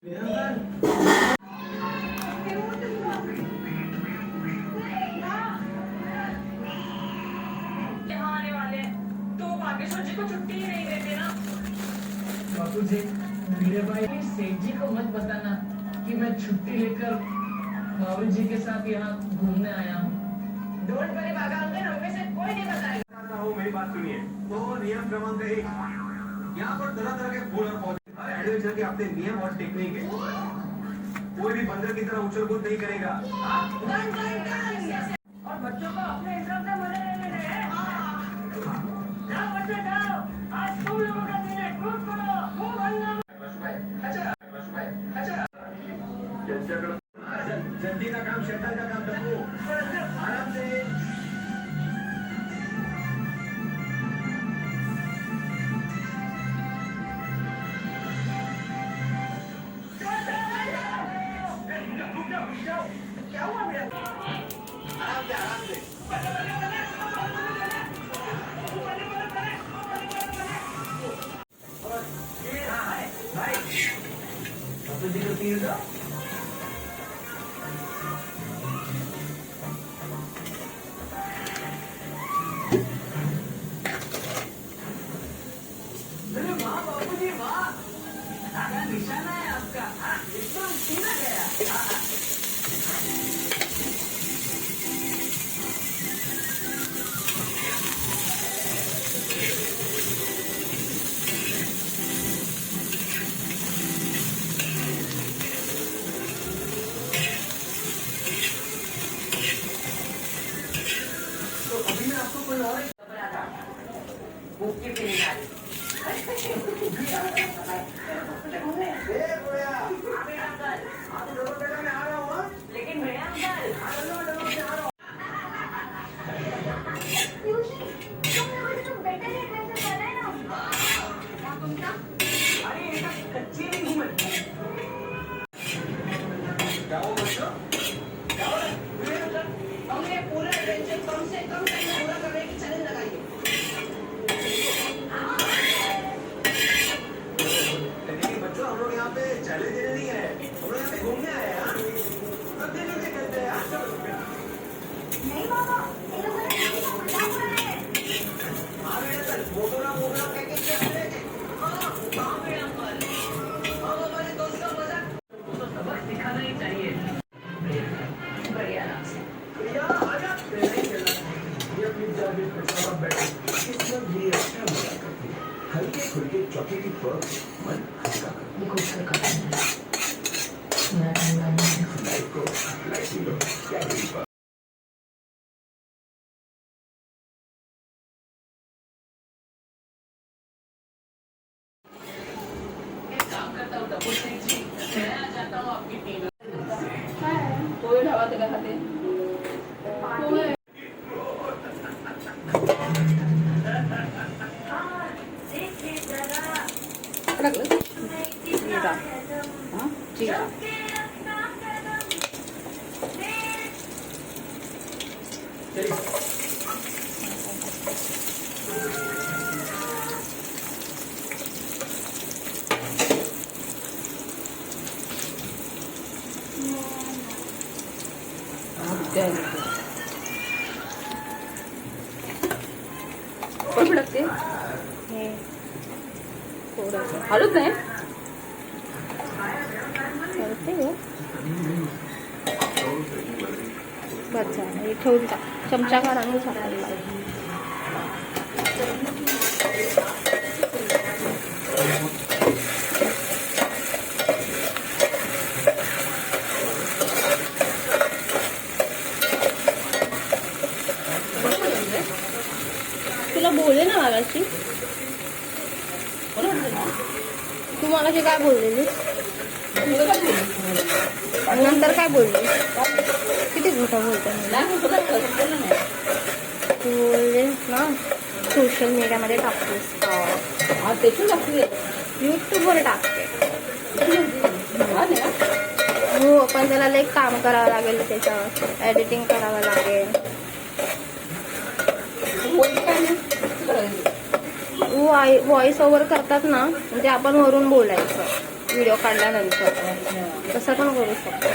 आने वाले तो बागेश्वर जी को छुट्टी ही नहीं देते ना। बापू जी, मेरे भाई सेठ जी को मत बताना कि मैं छुट्टी लेकर बाबू जी के साथ यहाँ घूमने आया हूँ। डोंट वरी बागा अंकल, उनमें से कोई नहीं बताएगा। मेरी बात सुनिए। तो नियम क्रमांक 1, यहाँ पर तरह तरह के फूल और पौधे, हर एडवेंचर के अपने नियम और टेक्निक है। कोई भी बंदर की तरह उछल कूद नहीं करेगा। और बच्चों को अपने हिसाब से मजे लेने हैं। जाओ बच्चे जाओ, आज तुम लोगों का दिन है, कूद करो, खूब हल्ला। जल्दी का काम शैतान का काम रखो। आराम से। क्या हुआ मेरा? आराम से, आराम से। भाई, बापू जी को पीने दो। अरे वाह बापू जी वाह, क्या निशाना है आपका, एकदम सीधा गया। तो अभी मैं आपको कोई और मुक्की पीने जा रही। लेकिन भैया अंकल, अरे ऐसा कच्ची नहीं हूँ मैं। क्या हो बच्चों? क्या हो रहा है? हमने पूरा एडवेंचर कम से कम टाइम में पूरा करने की चैलेंज लगाई है। लेकिन बच्चों, हम लोग यहाँ पे चैलेंज देने नहीं आए, हम लोग यहाँ पे घूमने आए हैं। हाँ? अब देखिए करते हैं यार। नहीं बाबा, ये लोग मेरे काम का मजाक उड़ा रहे हैं। हाँ बेटा, चल मोटोरा मोटोरा पैकेज से ले। हाँ भैया अंकल, अब हमारे दोस्त का मजाक वो तो सबक सिखाना ही चाहिए। बढ़िया नाम से। भैया आजा। नहीं चला। ये अपनी जान में पछतावा बैठे कितना भी अच्छा मजा करती है। हल्के फुल्के चौके की पर मन हल्का कर लाइफ को लाइफ लो क्या बड़ी बात। एक काम करता हूँ तब जी, मैं आ जाता हूँ आपकी टीम में। पोहे ढाबा ते काय खाते पोहे टाकलं जीरा हां जीरा कोण भडकते थोडंसं हळूच नाही करते गं बरं झालं हे ठेवून टाक चमचा काढा आणि झाकायला लाव. तुला बोलले ना मागाशी तू मागाशी काय बोललेलीस नंतर काय बोलली किती खोटं बोलते तू बोललीस ना सोशल मीडियामध्ये टाकतेस यूट्यूबवर टाकते हो पण त्याला लई काम करावं लागेल त्याच्यावर एडिटिंग करावं लागेल व्हॉइस ओव्हर करतात ना म्हणजे आपण वरून बोलायचं व्हिडिओ काढल्यानंतर तसं पण करू शकतो.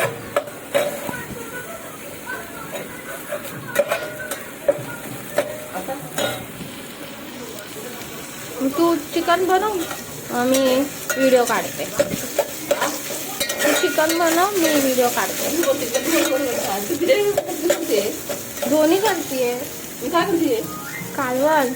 तू चिकन बनव, मी व्हिडिओ काढते. तू चिकन बनव, मी व्हिडिओ काढते. दोन्ही करतीये. काय करते? कालवण.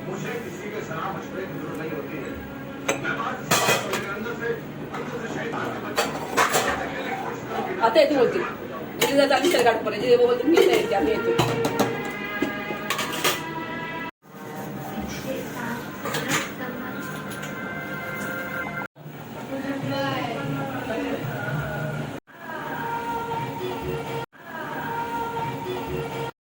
मुझे किसी के सलाह मशवरे की जरूरत नहीं होती है. मैं बात अंदर से शैतान का बच्चा. आता येते बोलते. जिथे जायचं आम्ही त्याला गाठ पडायची. बोलतो मी येते आम्ही येतो.